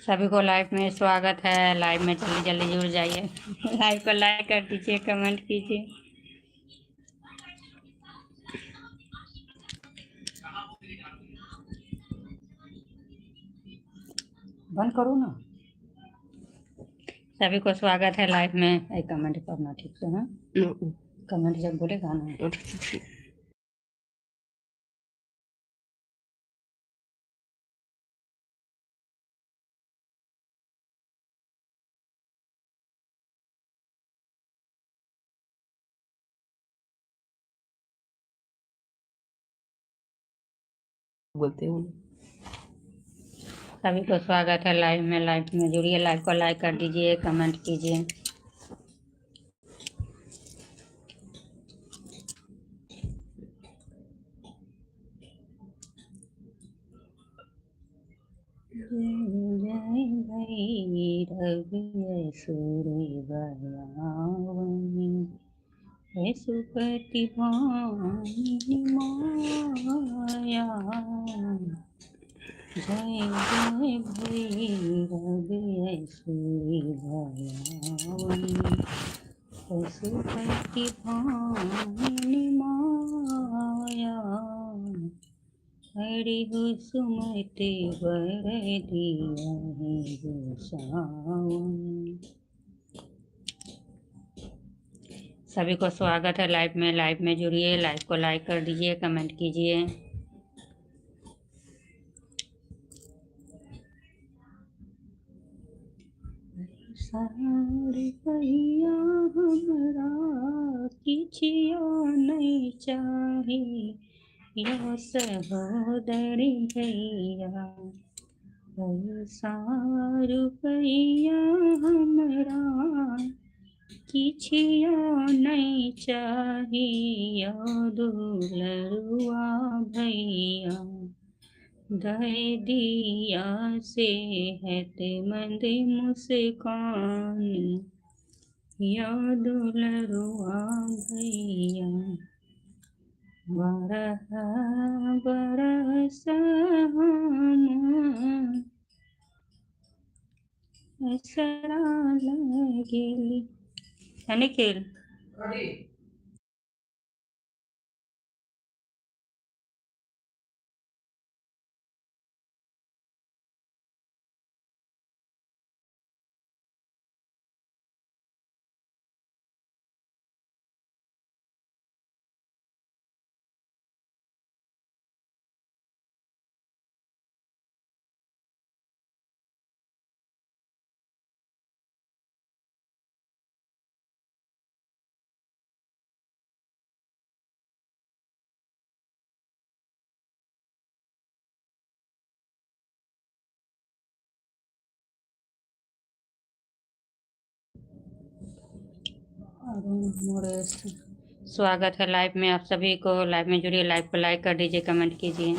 सभी को लाइव में स्वागत है। लाइव में जल्दी जल्दी जुड़ जाइए। लाइव को लाइक कर दीजिए, कमेंट कीजिए। बंद करो ना। सभी को स्वागत है लाइव में। एक कमेंट करना ठीक से है। कमेंट जब बोलेगा ना। बोलते हो सभी को स्वागत है लाइव में। लाइव में जुड़िए, लाइव को लाइक कर दीजिए, कमेंट कीजिए। जय भैरव सूर्य बयानी पशुपति भामिनी माया। जय जय भैरव सूर्य भयानी पशुपति भामिनी माया। हरि हो सुमति वर दिया है गोसाउन। सभी को स्वागत है लाइव में। लाइव में जुड़िए, लाइव को लाइक कर दीजिए, कमेंट कीजिए। सारी पहिया हमरा किछियो नहीं चाही, यो सहोदरी भैया। सारू पहिया हमरा किछियो नहीं चाही, यो दुलरुआ भैया। दे दिया सेहतमंद मुस्कान, या दुलरुआ भैया। बरह बरस हम असरा लगेली। निखिल स्वागत है लाइव में आप सभी को। लाइव में जुड़िए, लाइव को लाइक कर दीजिए, कमेंट कीजिए।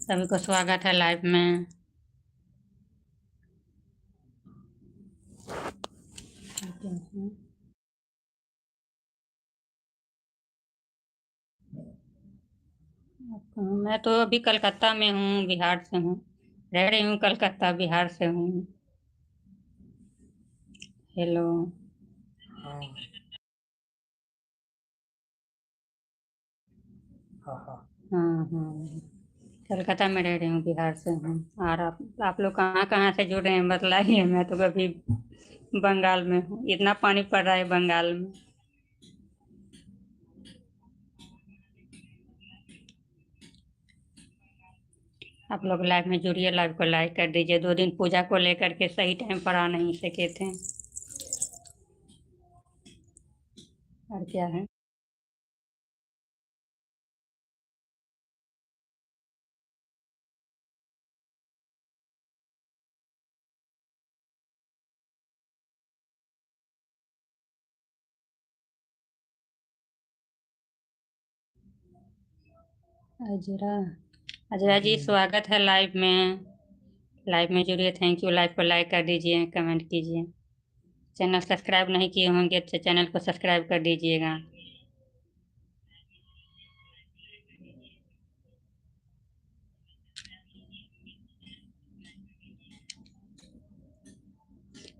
सभी को स्वागत है लाइव में। मैं तो अभी कलकत्ता में हूँ, बिहार से हूँ। रह रही हूँ कलकत्ता, बिहार से हूँ। हेलो। हाँ, कलकत्ता में रह रही हूँ, बिहार से हूँ। और आप लोग कहाँ कहाँ से जुड़ रहे हैं बतलाइए। मैं तो अभी बंगाल में हूँ। इतना पानी पड़ रहा है बंगाल में। आप लोग लाइव में जुड़िए, लाइव को लाइक कर दीजिए। 2 दिन पूजा को लेकर के सही टाइम पर आ नहीं सके थे। और क्या है। अजरा अजरा जी स्वागत है लाइव में। लाइव में जुड़िए, थैंक यू। लाइव को लाइक कर दीजिए, कमेंट कीजिए। चैनल सब्सक्राइब नहीं किए होंगे तो चैनल को सब्सक्राइब कर दीजिएगा।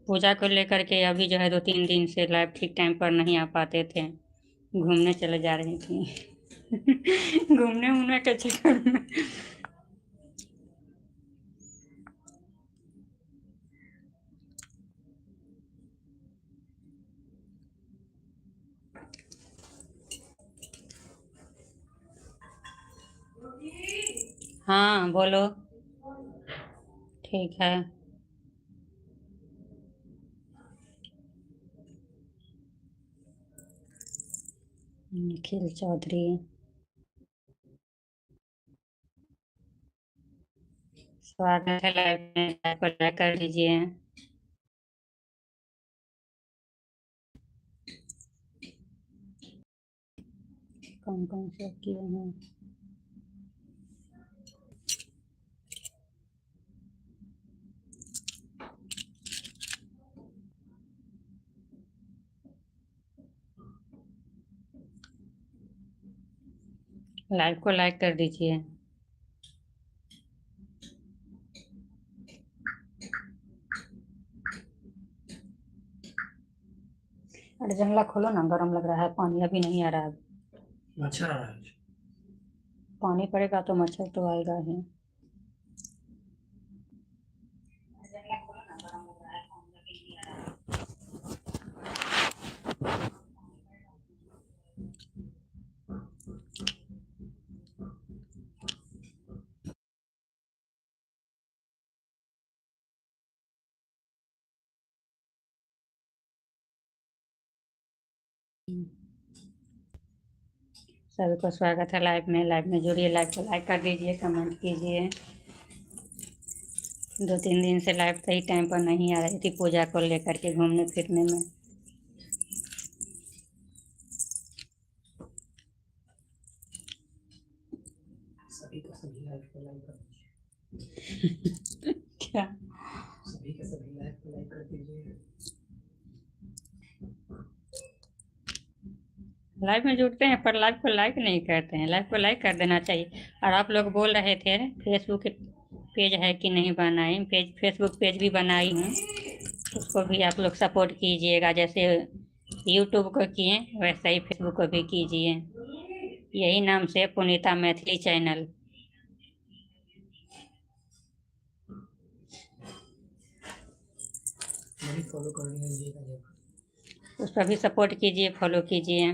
पूजा को लेकर के अभी जो है 2-3 दिन से लाइव ठीक टाइम पर नहीं आ पाते थे, घूमने चले जा रही थी। घूमने उमने के चक्कर में। हाँ बोलो। ठीक है। निखिल चौधरी, स्वागत है लाइव में, लाइव को लाइक कर लीजिए। कौन कौन से किए हैं? लाइव को लाइक कर दीजिए। अरे जंगला खोलो ना, गर्म लग रहा है, पानी अभी नहीं आ रहा है। मच्छर आ रहा है। पानी पड़ेगा तो मच्छर तो आएगा ही। सभी को स्वागत है लाइव में, लाइव में जुड़िए, लाइव को लाइक कर दीजिए, कमेंट कीजिए। 2-3 दिन से लाइव सही टाइम पर नहीं आ रही थी पूजा को लेकर के घूमने फिरने में। सभी का सभी लाइव को लाइक कर दीजिए। क्या? सभी का सभी लाइव को लाइक कर दीजिए। लाइव में जुड़ते हैं पर लाइव को लाइक नहीं करते हैं। लाइव को लाइक कर देना चाहिए। और आप लोग बोल रहे थे फेसबुक पेज है कि नहीं बनाई, फेसबुक पेज भी बनाई हूँ, उसको भी आप लोग सपोर्ट कीजिएगा। जैसे यूट्यूब को किए वैसे ही फेसबुक को भी कीजिए, यही नाम से पुनीता मैथिली चैनल। फॉलो कर लीजिए, उस पर भी सपोर्ट कीजिए, फॉलो कीजिए।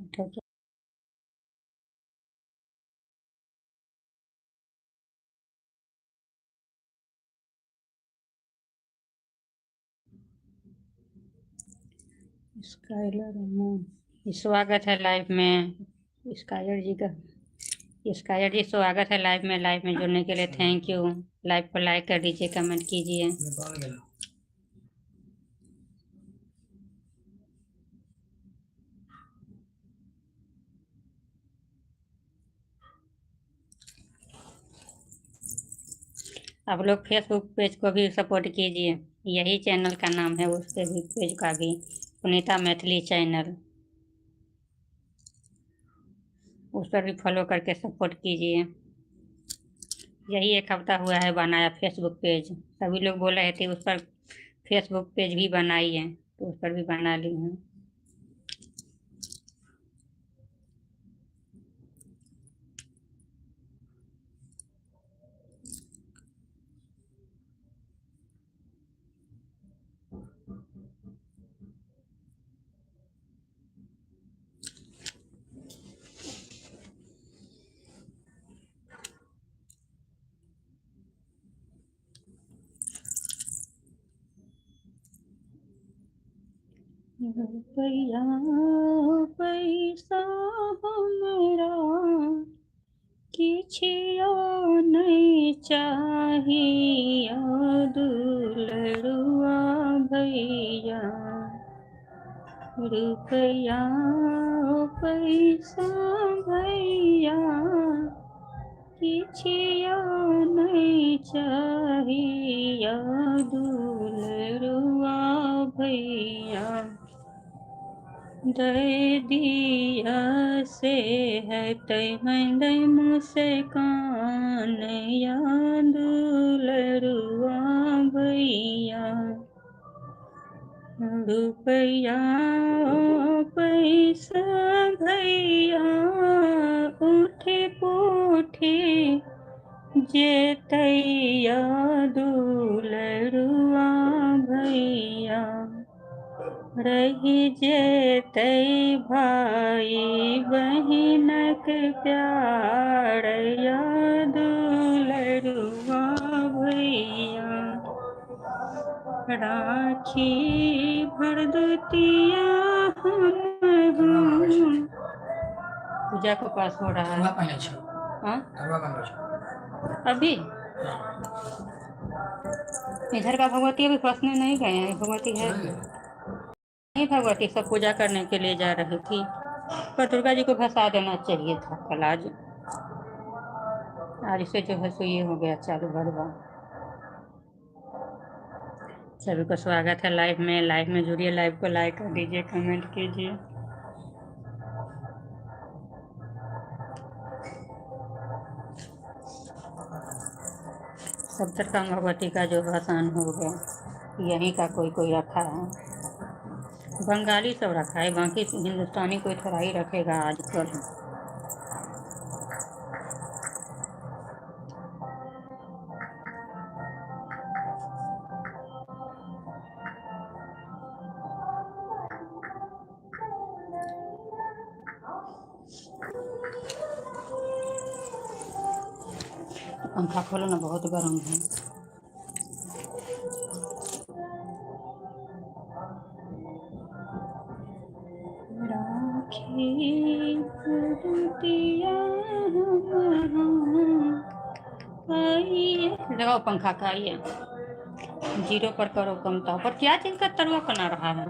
ठीक है। स्काइलर स्वागत है लाइव में। स्काइलर जी का, स्काइलर जी स्वागत है लाइव में, लाइव में जुड़ने के लिए थैंक यू। लाइव को लाइक कर दीजिए, कमेंट कीजिए। आप लोग फेसबुक पेज को भी सपोर्ट कीजिए, यही चैनल का नाम है, उसके भी पेज का भी पुनीता मैथिली चैनल, उस पर भी फॉलो करके सपोर्ट कीजिए। यही एक हफ्ता हुआ है बनाया फेसबुक पेज, सभी लोग बोल रहे थे उस पर फेसबुक पेज भी बनाई है, तो उस पर भी बना ली हूँ। रुपया पैसा हमरा किछियो नहीं चाहिए, दुलरुआ भैया। रुपया पैसा भैया किछियो नहीं चाहिए दुलरुआ भैया दे दिया से है तैमंद मुझसे कान या दुलरुआ भैया रुपया पैसा भैया उठी पूठी जेतैया दुलरुआ भैया रही जेतै भाई बहिनक प्यार या दुलरुआ भैया राखी भरदुतिया हम पूजा के पास हो रहा हलवा है। पानी छो हाँ हलवा पानी छो अभी इधर का भगवती अभी फंसने नहीं गए हैं। भगवती है नहीं, भगवती सब पूजा करने के लिए जा रही थी, पर दुर्गा जी को फंसा देना चाहिए था कल। आज से जो है सो ये हो गया चालू भरवा। सभी को स्वागत है लाइव में जुड़िए, लाइव को लाइक कर दीजिए, कमेंट कीजिए। सब तरह का भगवती का जो आसान हो गया, यहीं का कोई कोई रखा है, बंगाली सब रखा है, बाकी हिंदुस्तानी कोई थोड़ा ही रखेगा आजकल। पंखा खोलो ना, बहुत गर्म है। राखी भरदुतिया आइए, लगाओ पंखा का, आइए 0 पर करो कमता। पर क्या चीज का तरुआ बना रहा है?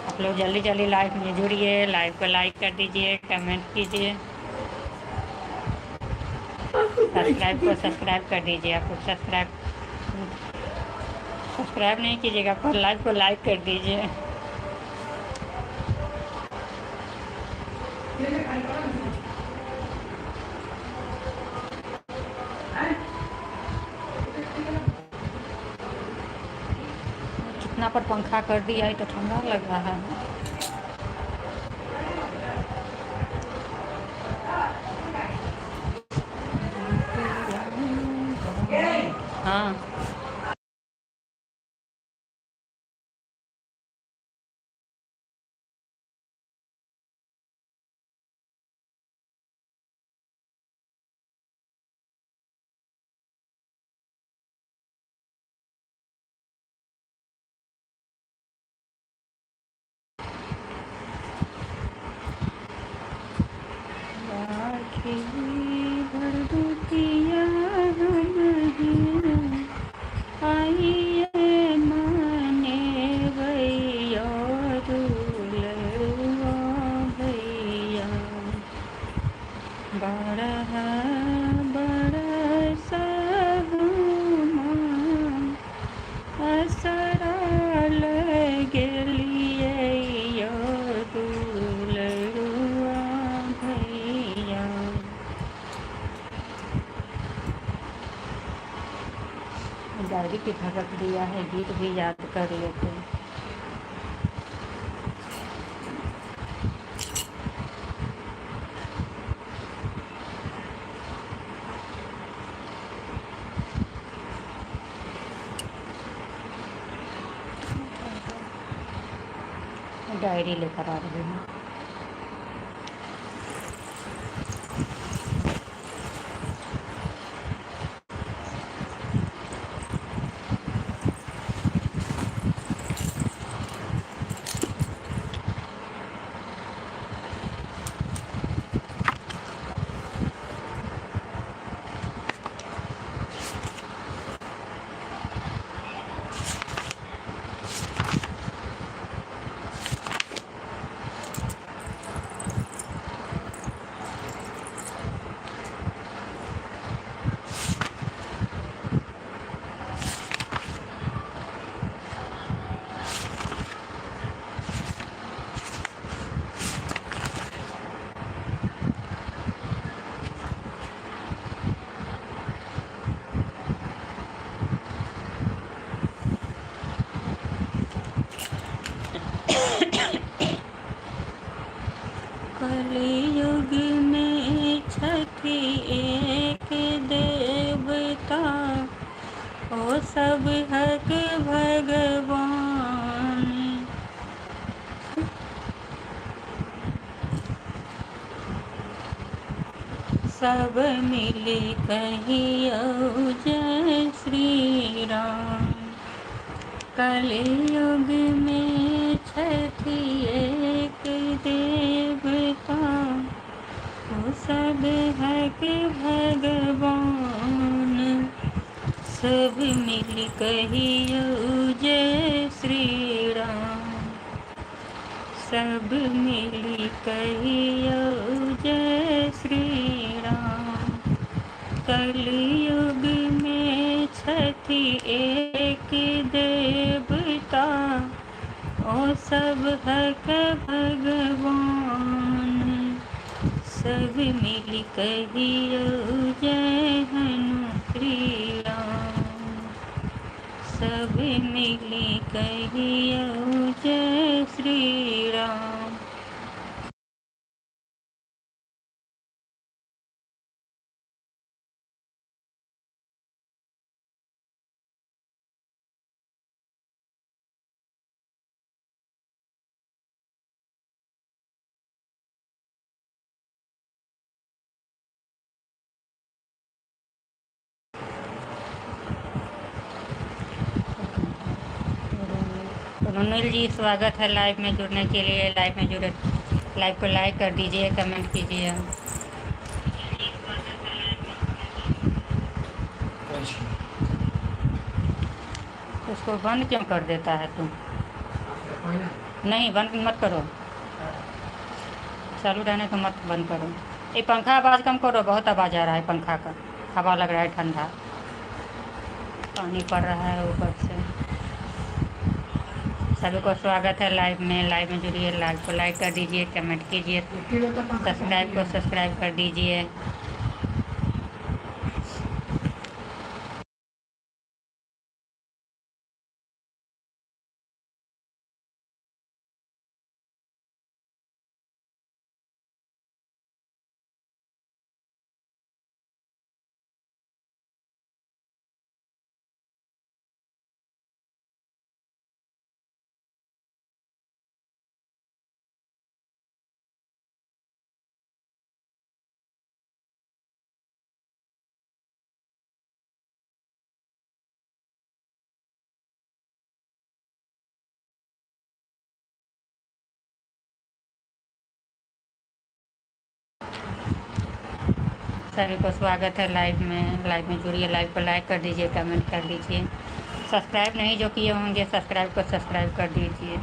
आप लोग जल्दी जल्दी लाइव में जुड़िए, लाइव को लाइक कर दीजिए, कमेंट कीजिए, सब्सक्राइब को सब्सक्राइब कर दीजिए। आप लोग सब्सक्राइब नहीं कीजिएगा, पर लाइव को लाइक कर दीजिए। कितना पर पंखा कर दिया है तो ठंडा लग रहा है। हाँ राखी भरदुतिया आइए माने भैया दुलरुआ भैया बरह बरस असरा लगलिए की धड़क दिया है, गीत भी याद कर लेते। डायरी लेकर आ रही हूँ। कलयुग में छठी एक देवता, ओ सब हक भगवान। सब मिली कहियो जय श्री राम। कलयुग में छठी एक देवता, वो सब हक भगवान। सब मिल कहियो जय श्री राम। सब मिल कहियो जय श्री राम। कलयुग में छठी एक देवता, ओ सब हक भगवान। सब मिल कहियो जय श्री राम। सब मिल कहियो जय श्री राम। रोनल जी, स्वागत है लाइव में जुड़ने के लिए। लाइव में जुड़े, लाइव को लाइक कर दीजिए, कमेंट कीजिए। उसको बंद क्यों कर देता है तुम? नहीं, बंद मत करो, चालू रहने को मत बंद करो। ये पंखा आवाज़ कम करो, बहुत आवाज़ आ रहा है पंखा का। हवा लग रहा है ठंडा, पानी पड़ रहा है ऊपर से। सभी को स्वागत है लाइव में। लाइव में जुड़िए, लाइव को लाइक कर दीजिए, कमेंट कीजिए, सब्सक्राइब को सब्सक्राइब कर दीजिए। सभी को स्वागत है लाइव में। लाइव में जुड़िए, लाइव को लाइक कर दीजिए, कमेंट कर दीजिए। सब्सक्राइब नहीं जो किए होंगे, सब्सक्राइब को सब्सक्राइब कर दीजिए।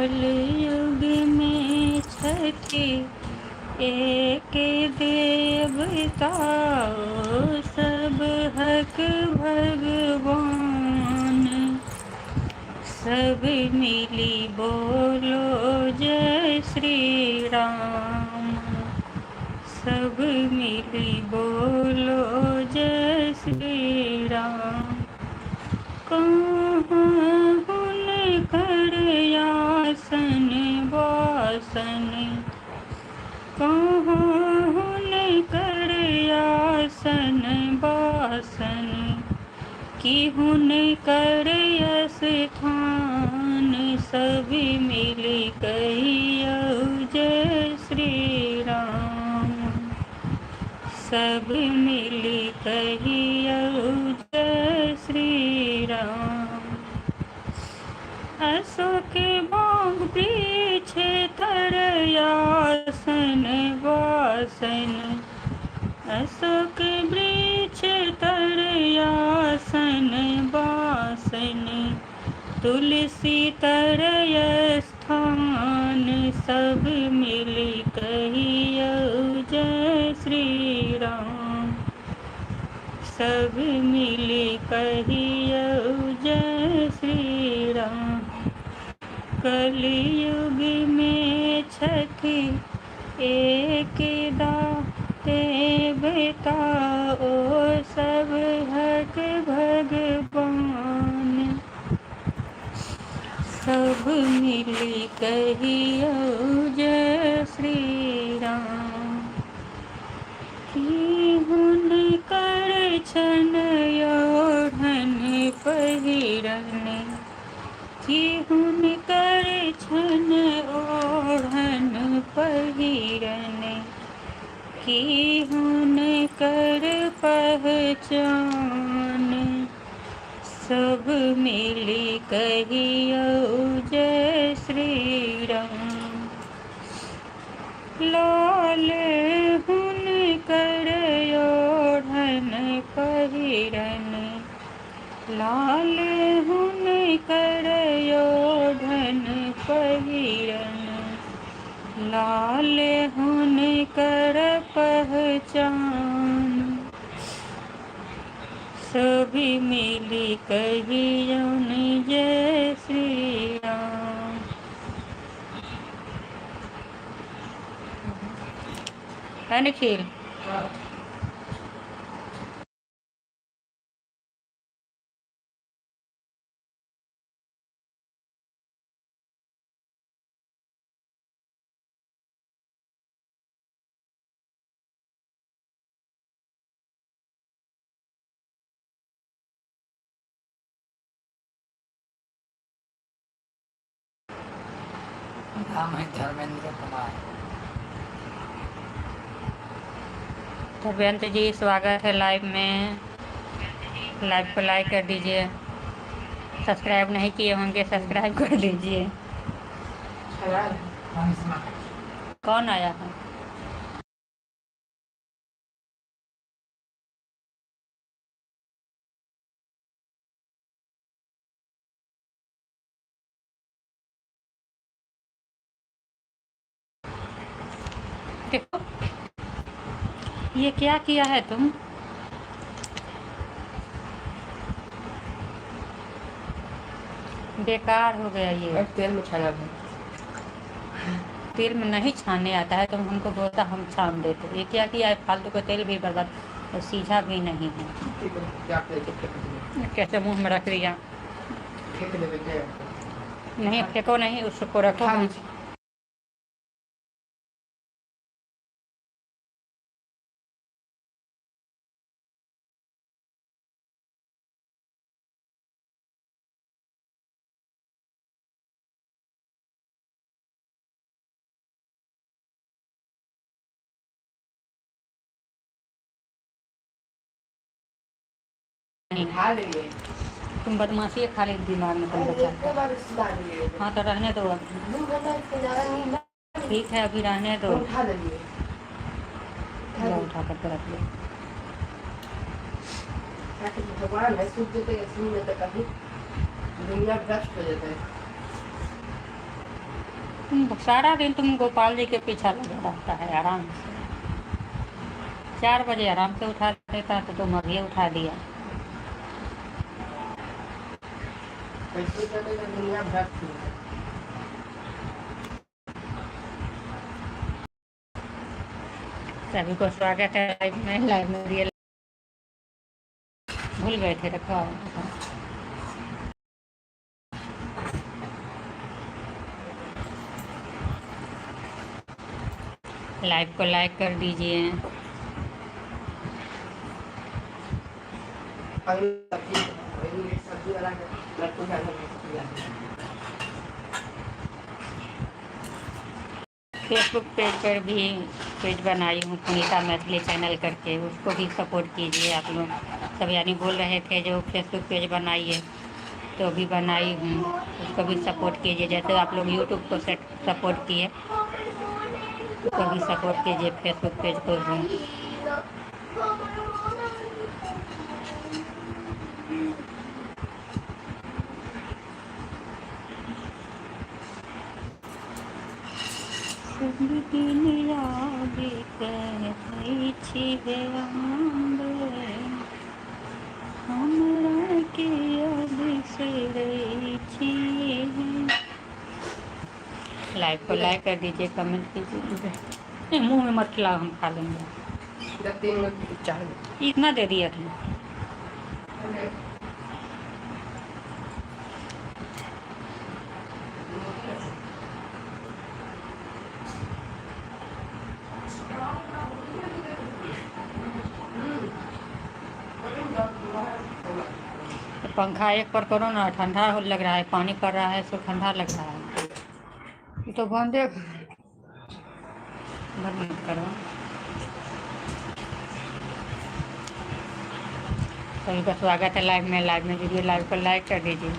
कलयुग में छठी एक देवता सब हक भगवान। सब मिली बोलो जय श्री राम। सब मिली बोलो जय श्री राम। कहाँ हुनकर आसन वासन। कहाँ हुनकर आसन वासन। कि हुनकर स्थान। सब मिली कहियो जय श्री राम। सब मिली कहियो जय श्री राम। अशोक बाग वृक्ष तर आसन वासन। अशोक वृक्ष तर आसन वासन। तुलसी तर स्थान। सब मिली कहियो जय श्री राम। सब मिली कहियो जय श्री राम। कलयुग में छठी एक देवता सब हक भगवान। सब मिली कहियो जय श्री राम। कि हुनकर छन ओढ़न पहिरन। कि हुनकर छन ओढ़न पहिरन। कि हुनकर पहचान। सब मिली कहियो जय श्री राम। लाल हुनकर ओढ़न पहिरन। लाल हुनकर ओढ़न पहिरन। लाल हुनकर पहचान। सभी मिली कहियो जय श्री राम। है निखिल? नाम है धर्मेंद्र कुमार। धर्मेंद्र जी स्वागत है लाइव में। लाइव को लाइक कर दीजिए। सब्सक्राइब नहीं किए होंगे सब्सक्राइब कर दीजिए। कौन आया है? देखो ये क्या किया है तुम? बेकार हो गया ये। तेल में छाना है। तेल में नहीं छानने आता है। तुम हमको बोलता हम छान देते। ये क्या किया है? फालतू का तेल भी बर्बाद और सीधा भी नहीं है। कैसे मुंह में रख दिया? नहीं फेंको नहीं, उसको रखो। तुम बदमाशी खा ले दिमाग में तुम बच्चा। हाँ तो रहने दो अब। ठीक है अभी रहने दो। उठा करके रख लो। भगवान है सूख देते हैं, कभी दुनिया भ्रष्ट हो जाता है। तुम सारा दिन तुम गोपाल जी के पीछा लगा रहता है आराम से। 4 बजे आराम से उठा देता तो तुम अभी उठा दिया। कैसे चलेगा दुनिया भ्रष्ट है। सभी को स्वागत है लाइव में रियल। भूल गए थे रखा लाइव को लाइक कर दीजिए। सब्जी वाला लट्टू का फेसबुक पेज पर भी पेज बनाई हूँ पुनीता मैथिली चैनल करके, उसको भी सपोर्ट कीजिए आप लोग सब। यानी बोल रहे थे जो फेसबुक पेज बनाइए, तो भी बनाई हूँ, उसको भी सपोर्ट कीजिए। जैसे आप लोग यूट्यूब को सपोर्ट किए, उसको भी सपोर्ट कीजिए फेसबुक पेज को भी। लाइक को लाइक कर दीजिए, कमेंट कीजिए। मुंह में मत खिलाओ, हम खा लेंगे। 3 मिनट 4 मिनट इतना दे दिया तुम। पंखा एक पर करो ना, ठंडा लग रहा है, पानी पड़ रहा है तो ठंडा लग रहा है। ये तो बंदे बंद मत करो। सभी का स्वागत है लाइव में जुड़िए, लाइव को लाइक कर दीजिए।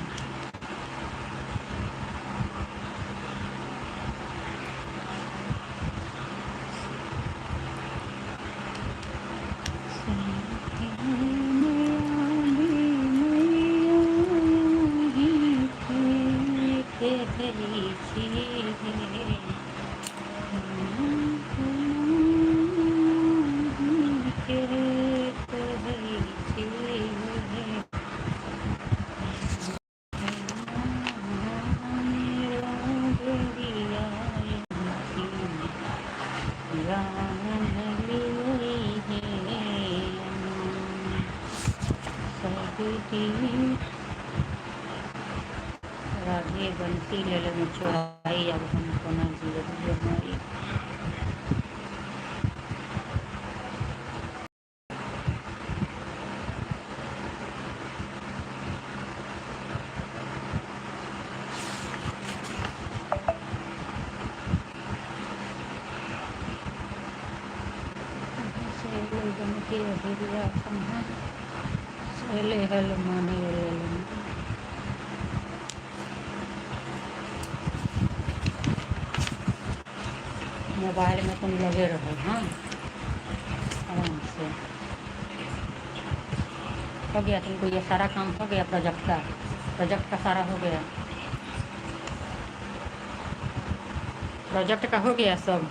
राधे बंसी ले लो मुझे, अब हमको ना जिए हमारी। हल माने मोबाइल में तुम लगे रहो। हाँ आराम से हो गया तुमको, ये सारा काम हो गया। प्रोजेक्ट का सारा हो गया, प्रोजेक्ट का हो गया सब।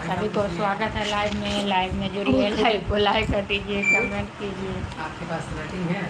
सभी को स्वागत है लाइव में जुड़िए, लाइव को लाइक कर दीजिए, कमेंट कीजिए। आपके पास रेटिंग है?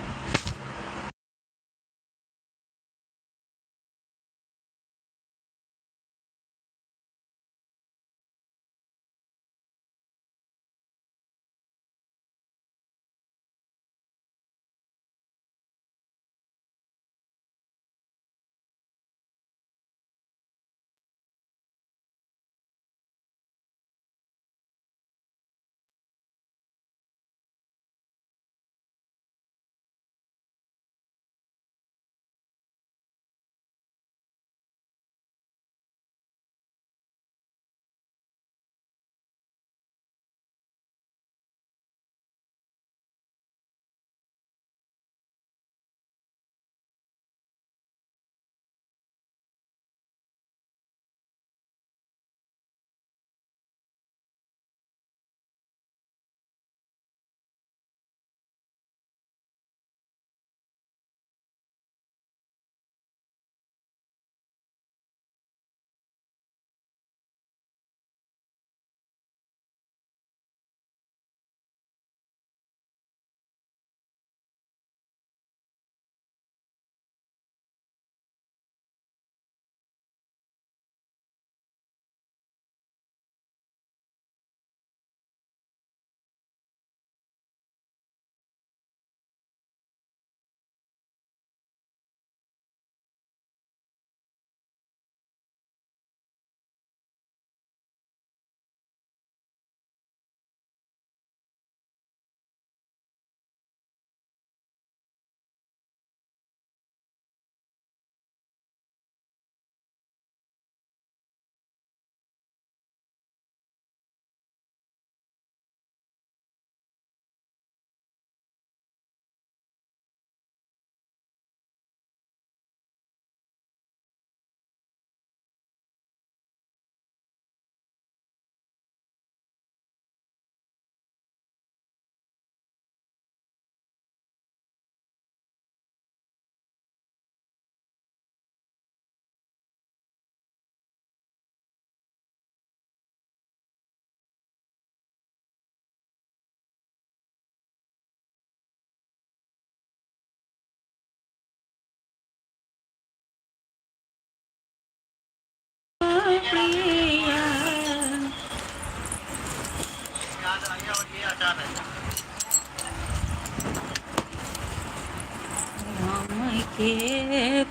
राम के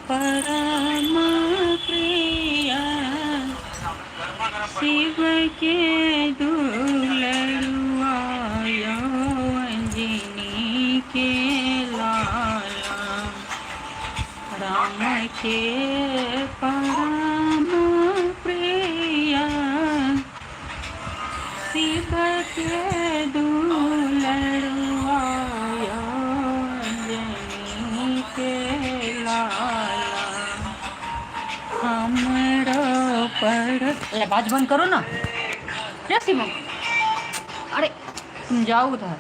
परम प्रिय शिव के दुलरुआ अंजनी के लाला। राम के परम प्रिय शिव के दुलरुआ अंजनी के लाला। हमरो पर आवाज बंद करो ना। क्या सीमा, अरे तुम जाओ उधर।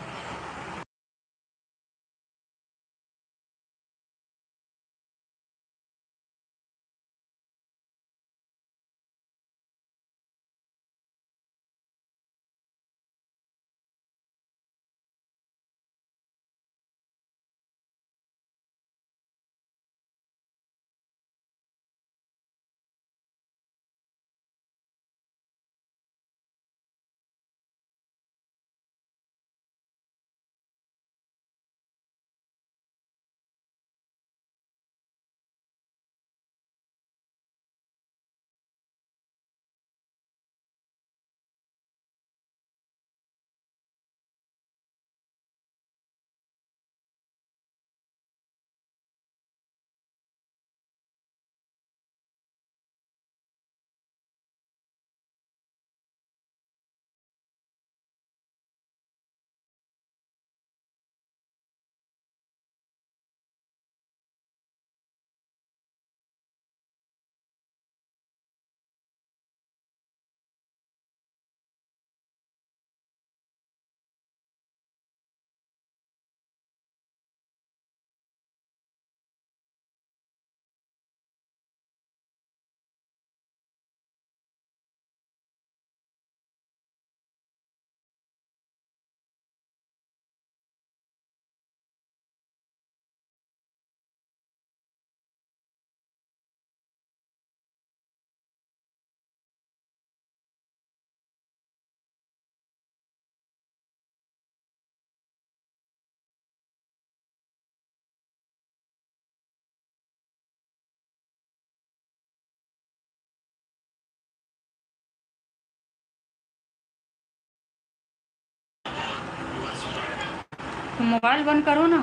तुम मोबाइल बंद करो ना।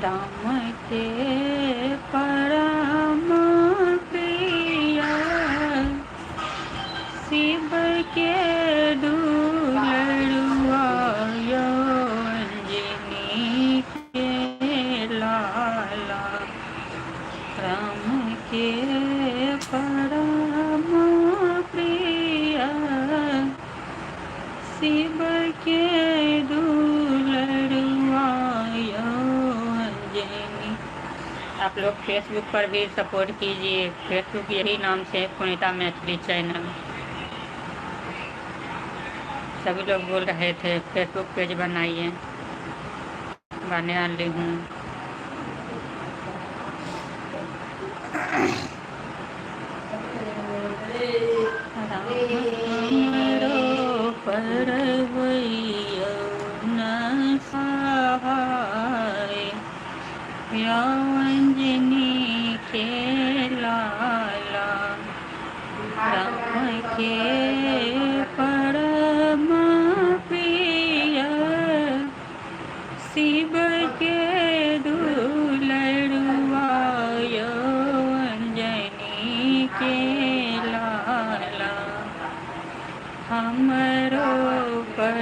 राम के परम प्रिय शिव के दुलरुआ अंजनी के लाला। राम के परम प्रिय शिव के दुलरुआ अंजनी। आप लोग फेसबुक पर भी सपोर्ट कीजिए। फेसबुक यही नाम से पुनीता मैथिली चैनल। सभी लोग बोल रहे थे फेसबुक पेज बनाइए, बना ली हूँ। अंजनी के लाला। राम के परम प्रिय शिव के दुलरुआ अंजनी के लाला। हमरो पर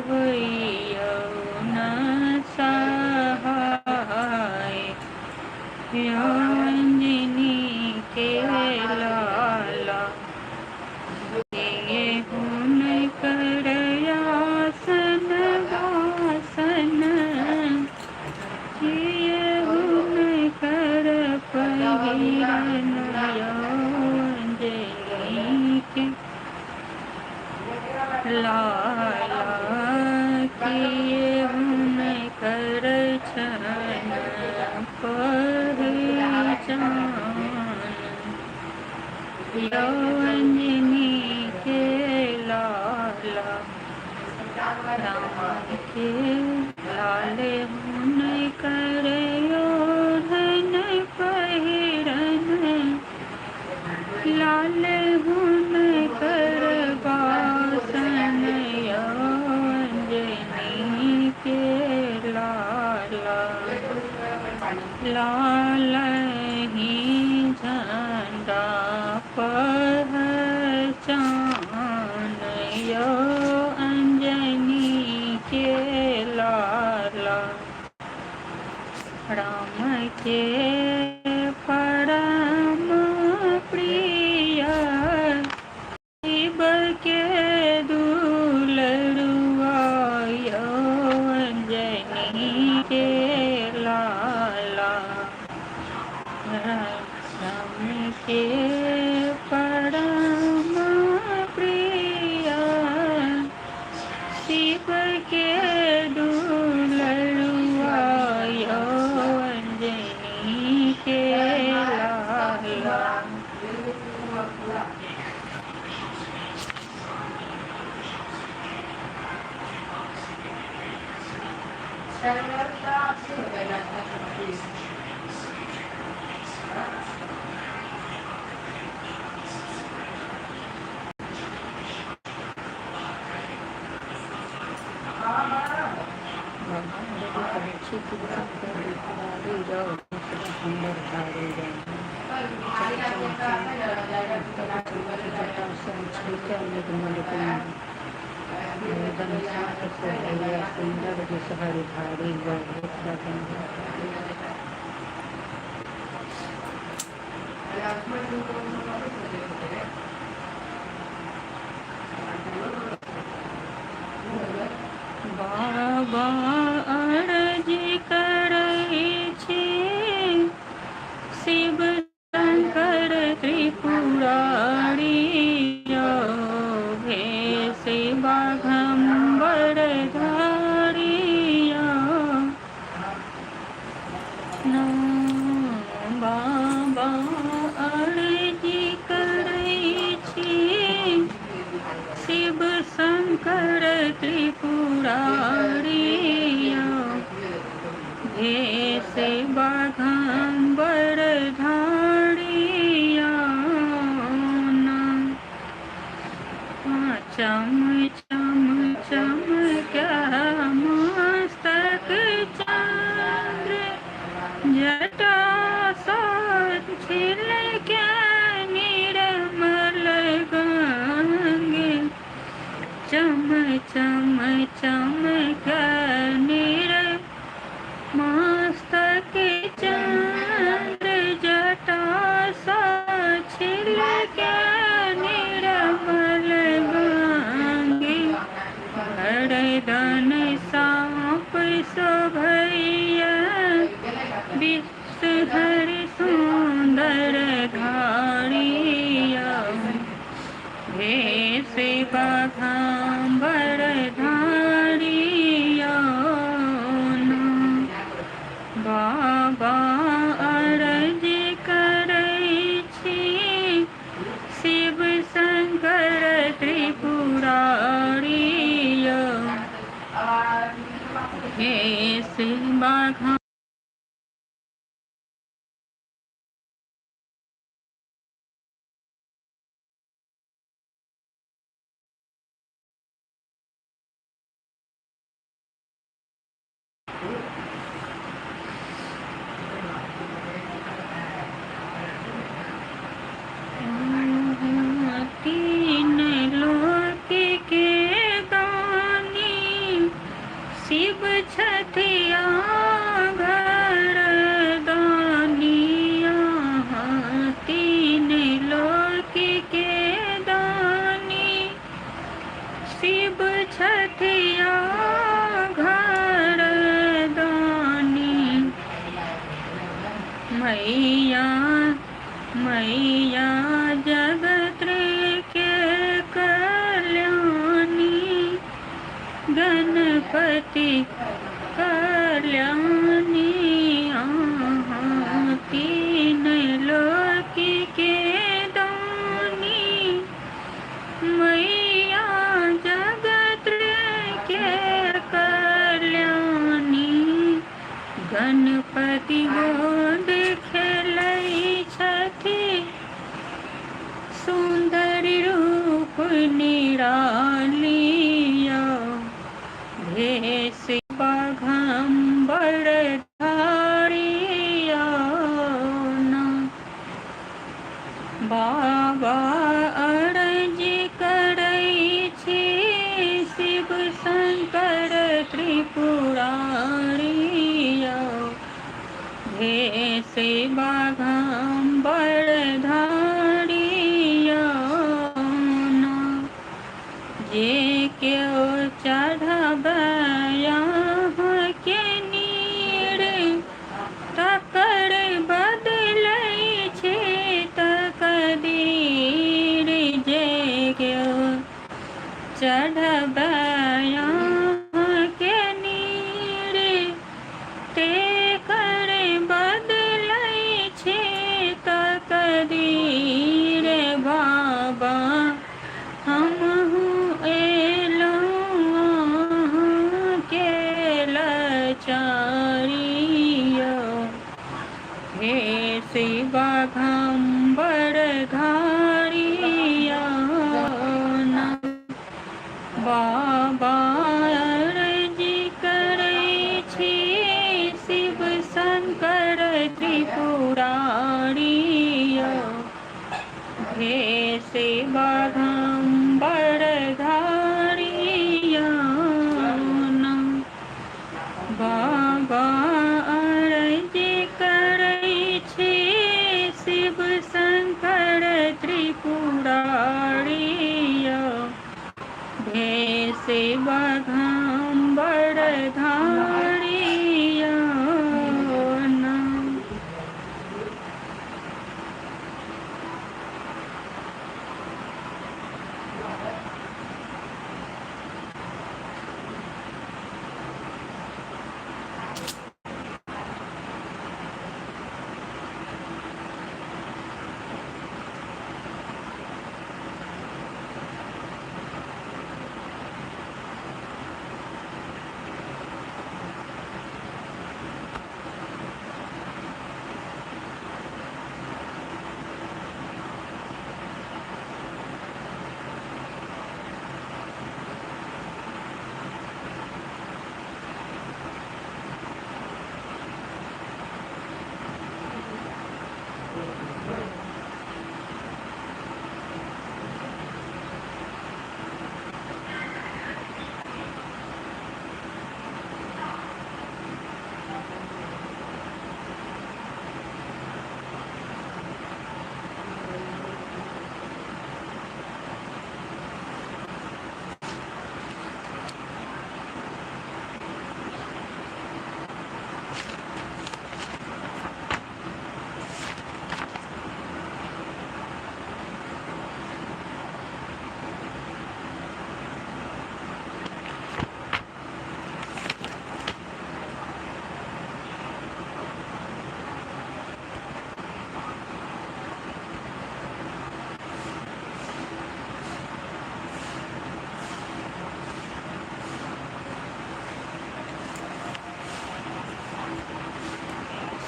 होइयो न सहाय अंजनी के लाला। ये हुन कर आसन वासन, ये हुन कर पहिरन अंजनी के लाला। किए हुन कर छन पहचान अंजनी के लाले हुन करयो धन पहिरन लाले हुन कर बासन अंजनी के लाला लाल ही झंडा पहचान यो अंजनी के लाला राम के परम प्रिय शिव के दुलरुआ यो अंजनी के लाला राम के परम प्रिय शिव के दुलरुआ यो अंजनी के लाला बाबा अर्जी करै छी शिव शंकर त्रिपुरारी भेष बाघंबर धारिया बाबा अर्जी करै छी शिव शंकर त्रिपुरारी भेष बाघंबर धारिया चम चम चमका मस्तक चंद्र जटा छिल के निर्मल गंग चम चम चमका मस्तक चंद्र जटा छिल के निर्मल गंगे हरदन सांप शोभैया विषधर सुंदर धारिया भेष बाघंबर धारिया बाबा अर्ज करै छी शिव शंकर त्रिपुरारी भेष बाघ तीन लोक के दानी शिव छठिया घर दानिया तीन लोक के दानी शिव छठिया घर दानी मैया मैया जगत के कल्याणी गणपति कल्याणी तीन लोक के दानी मैया जगत के गणपति गोद खेलै छथि, सुंदर रूप निरालिया, भेष बाघंबर धारिया ना। बाबा अर्ज करै छी, शिव शंकर त्रिपुरारिया, भेष बाघंबर धारिया ना। जे केओ चढ़बै अहाँके नीर, तकर बदलै छै तकदीर। जे केओ चढ़बै अहाँके नीर, तेकर बदलै छै तकदीर। बाबा हमहु एलहुँ अहाँके लाचारिया, भेष बाघंबर धारिया ना। बाबा अर्ज करै छी, शिव शंकर त्रिपुरारिया, भेष बाघंबर धारिया ना। बाबा अर्ज करै छी, शिव शंकर त्रिपुरारिया, भेष बाघंबर धारिया ना।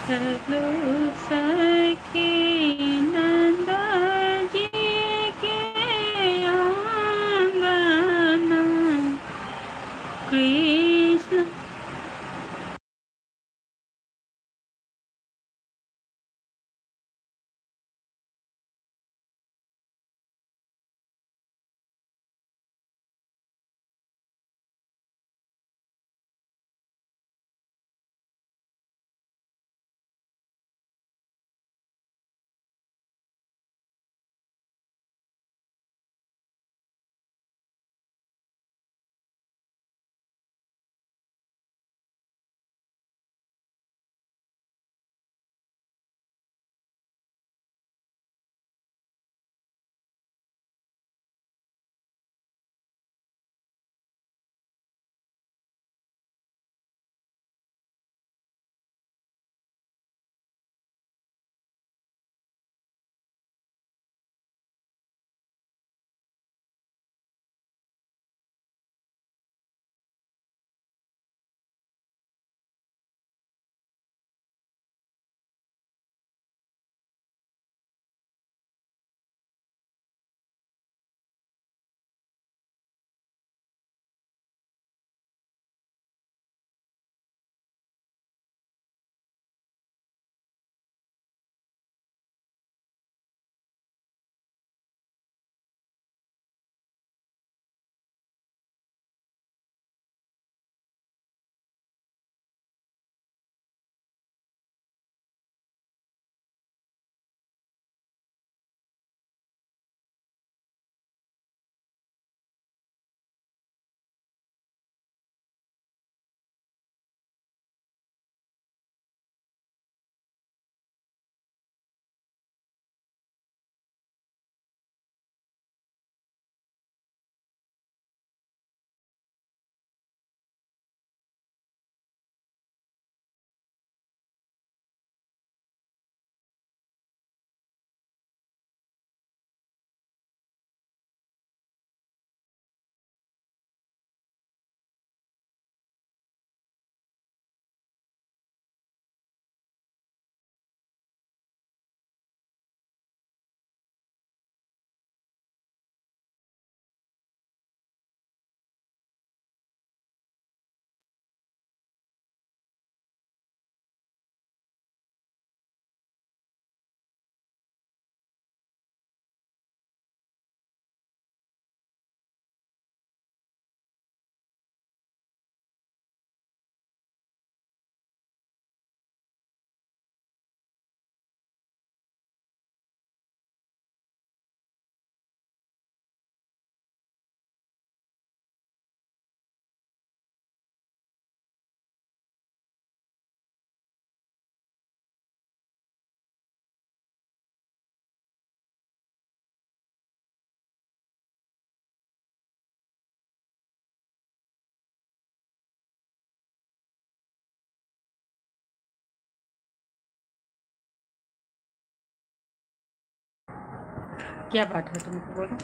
चलो सखी नंदा जी के आंगन, कृष्ण क्या बात है तुमको, बोलो।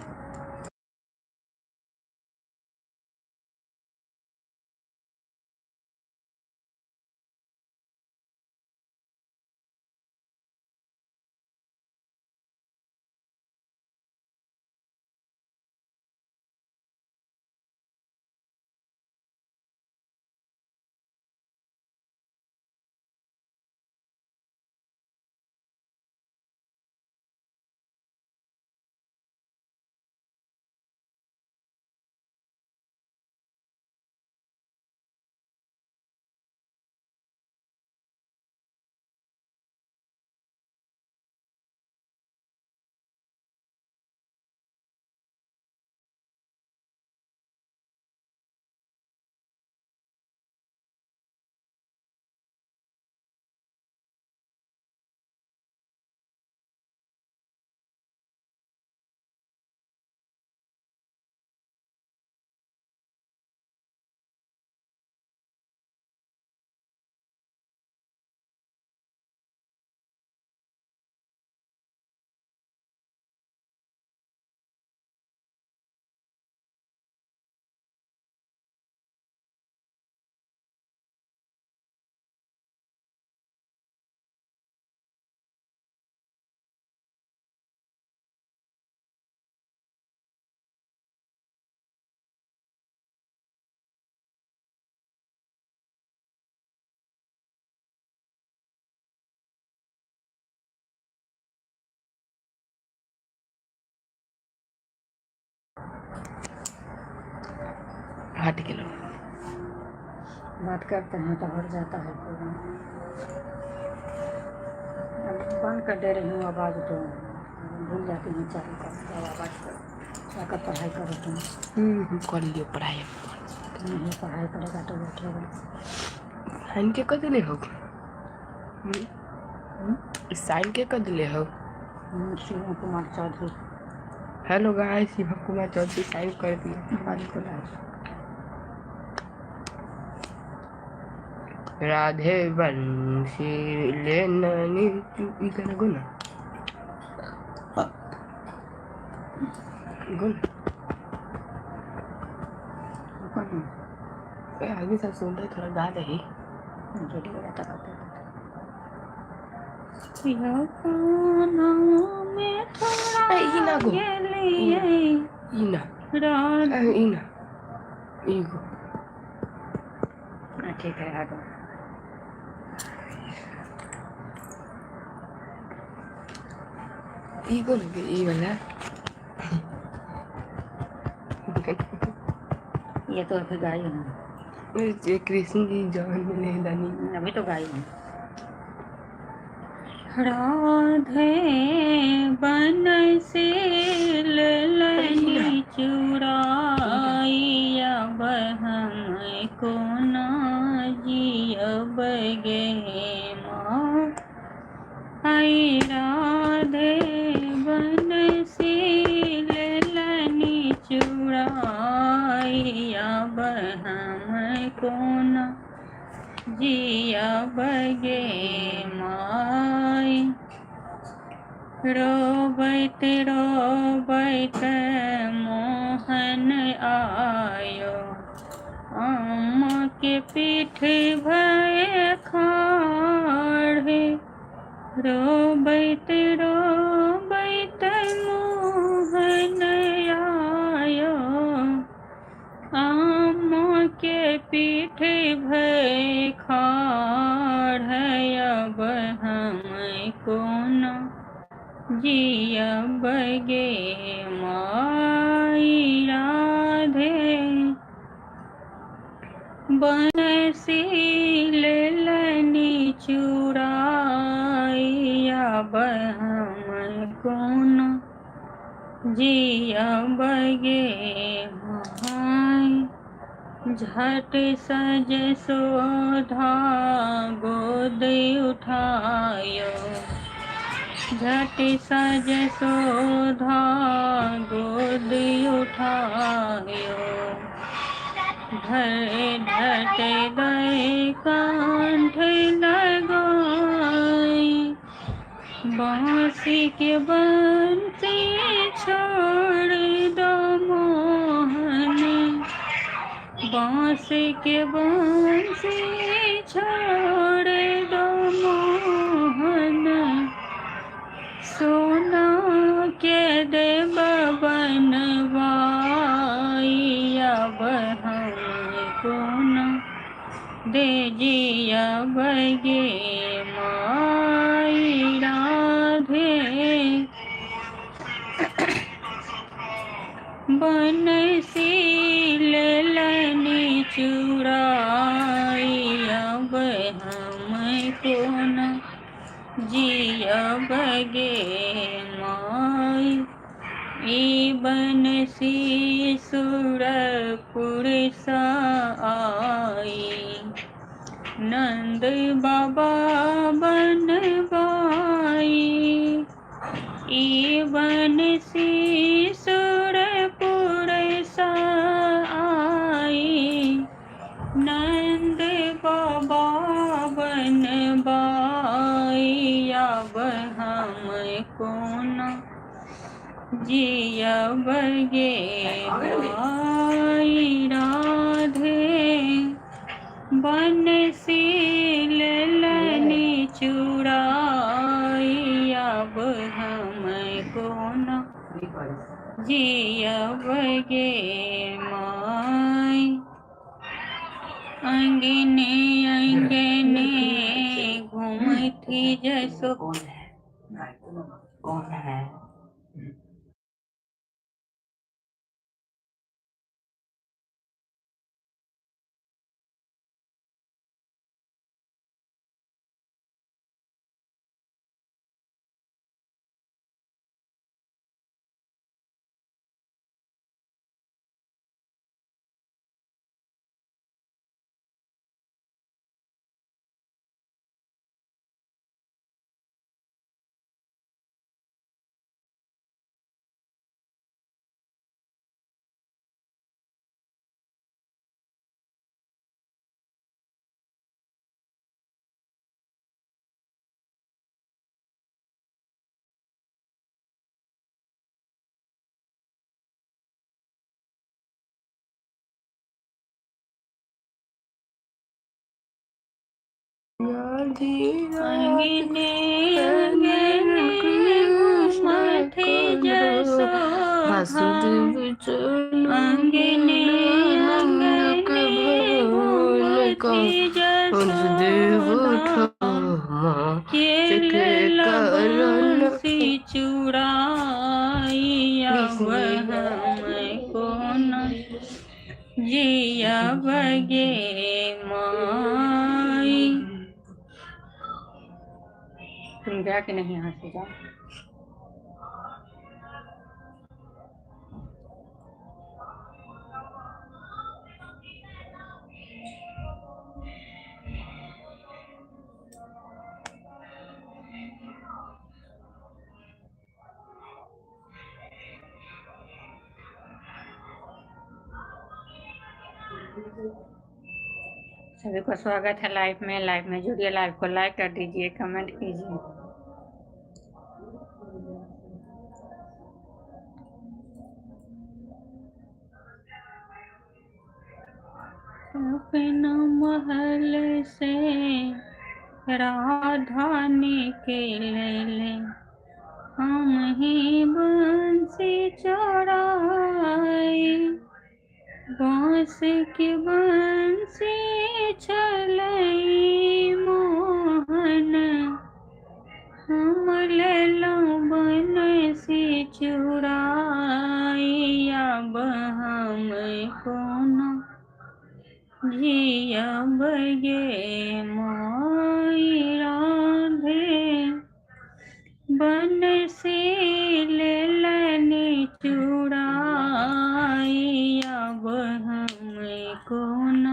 हट के लो, बात करते हैं तो हट जाता है पूरा। अब बंद कर दे रही हूँ आवाज़, तो भूल जाती हूँ चालू कर आवाज़ कर। क्या कर पढ़ाई करो तुम? कर लियो पढ़ाई। नहीं पढ़ाई करेगा तो बैठेगा। साइन के कर दिले हो? साइन के कर दिले हो? Shiv Kumar Chaudhary. Hello guys, Shiv Kumar Chaudhary sign कर दिए। बिल्कुल है। राधे बंसी ले नानी चुपी कर गुना आगे सब सुनते थोड़ा गा रही ठीक है आगे। ईगो लगे ई वाला ये तो अभी गाई हूँ। कृष्ण जी जान मिले दानी, अभी तो गाई हूँ। राधे बनसी ललनी चुराई, अब हमको ना जियब गे माँ। आई राधे बनसी ललनी चुराई, अब हमको ना जियब गे माई। रोबैत रोबैत मोहन आयो, अम्मा के पीठ भय खाड़े। रोबैत रोबैत मोहन आयो, अम्मा के पीठ भय खाड़े। अब हमको ना जियब गे माई। राधे बनसी ललनी चुराई, अब हमको ना जियब गे माई। झट सज सोधा गोद उठायो, झट सज सोधा गोद उठायो। ढट गए कंठ लगाई, बांसी के बंसी छोड़ दो मोहन, बांस के बांसी छोड़ दो मोहन, सोना के दे बनवाई, अब हमको न दे जिया बगे माई राधे। बनसी लेलनी चुराई, अब हमको न जिया बगे माई। ई बनसी सुरपुर सा आई, नंद बाबा बनवाई। ई बनसी सुरपुर सा आई, नंद बाबा बनवाई, अब हमको न जिया बगे माई राधे। बनसी लेलनी चुराई, अब हमको न जिया बगे माई। अंगने अंगने घूमती जसो कौन है? अंगने अंगने घूमती जसोधा, अंगने अंगने घूमती जसोधा, केलसी चुराई, अब हमको न जिया बगे माई। तुम गया कि नहीं यहाँ से? जाओ। सभी को स्वागत है लाइव में जुड़िए, लाइव को लाइक कर दीजिए, कमेंट कीजिए। अपना महल से राधा निकले, हम ही बंसी चढ़ाई, बांस की बंसी चलई मोहन, हम लेलो बनसी चुराई, अब हमको न जिया बगे माई राधे। बनसी लेलनी चुराई, अब हमको न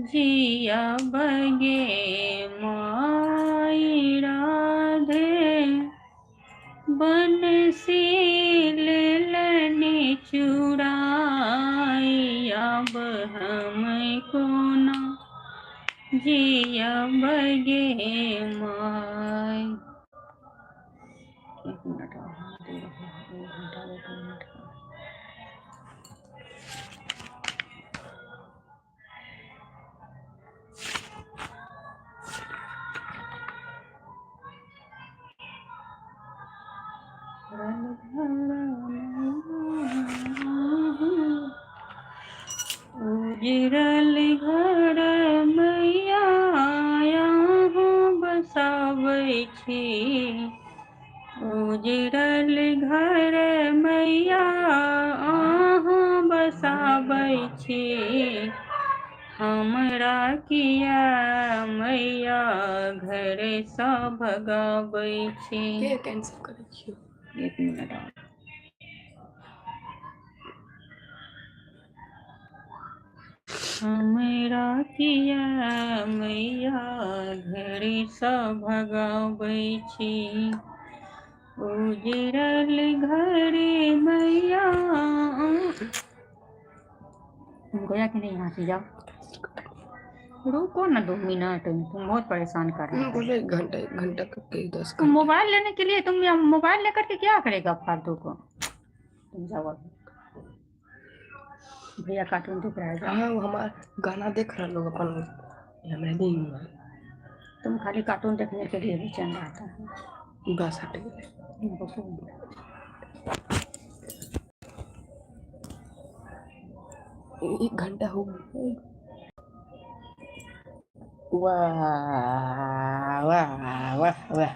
जिया बगे माई राधे। बनसी लेलनी चुराई, अब हमको न जिया बगे माई। 1 मिनट और दे रहे हैं। उजरल घर मैया यहाँ बसाबै छी, उजरल घर मैया अहाँ बसाबै छी, हमरा किया मैया घर सँ भगाबै छी। के कैंसिल करै छियै? 1 मिनट और। हमरा किया मैया घर सँ भगाबै छी, उजरल घर मैया। गया कि नहीं यहाँ से, जाओ रुको ना 2 मिनट, तुम बहुत परेशान कर रहे हो। बोले 1 घंटा के 10 तुम घंटे। मोबाइल लेने के लिए, तुम यहाँ मोबाइल लेकर के क्या करेगा फालतू को। तुम जाओ अभी, भैया कार्टून देख रहा है, जाओ। हाँ वो हमारा गाना देख रहा लोग अपन हमें नहीं हुआ। तुम खाली कार्टून देखने के लिए भी चल आता है। बस हट गए। रुको। 1 घंटा हो गया। वाह वाह वाह वाह।